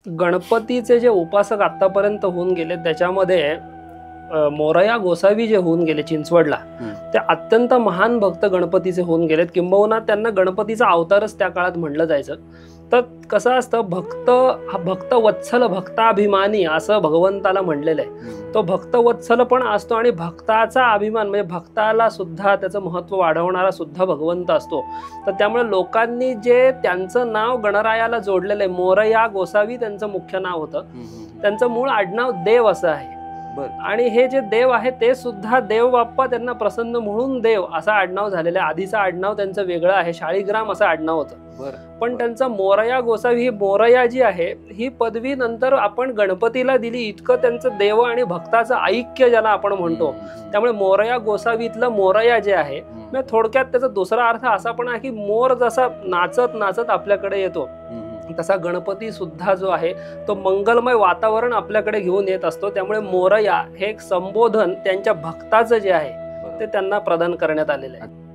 गणपतीचे जे उपासक आतापर्यंत होऊन गेले त्याच्यामध्ये मोरया गोसावी जे होऊन गेले चिंचवडला, ते अत्यंत महान भक्त गणपतीचे होऊन गेलेत. किंबहुना त्यांना गणपतीचा अवतारच त्या काळात म्हणलं जायचं. तर कसं असतं, भक्त हा भक्त वत्सल भक्ताभिमानी असं भगवंताला म्हणलेलं आहे. तो भक्त वत्सल पण असतो आणि भक्ताचा अभिमान म्हणजे भक्ताला सुद्धा त्याचं महत्त्व वाढवणारा सुद्धा भगवंत असतो. तर त्यामुळे लोकांनी जे त्यांचं नाव गणरायाला जोडलेलं आहे, मोरया गोसावी त्यांचं मुख्य नाव होतं. त्यांचं मूळ आडनाव देव असं आहे. आणि हे जे देव आहे ते सुद्धा देव बाप्पा त्यांना प्रसन्न म्हणून देव असं आडनाव झालेलं आहे. आधीचं आडनाव त्यांचं वेगळं आहे, शाळीग्राम असं आडनाव होतं. पण त्यांचं मोरया गोसावी, ही मोरया जी आहे ही पदवी नंतर आपण गणपतीला दिली. इतकं त्यांचं देव आणि भक्ताचं ऐक्य ज्याला आपण म्हणतो, त्यामुळे मोरया गोसावीतलं मोरया जे आहे, म्हणजे थोडक्यात त्याचा दुसरा अर्थ असा पण आहे की मोर जसा नाचत नाचत आपल्याकडे येतो, तसा गणपती सुद्धा जो आहे तो मंगलमय वातावरण आपल्याकडे घेऊन येत असतो. त्यामुळे मोरया हे एक संबोधन त्यांच्या भक्ताचं जे आहे ते त्यांना प्रदान करण्यात आलेलं आहे.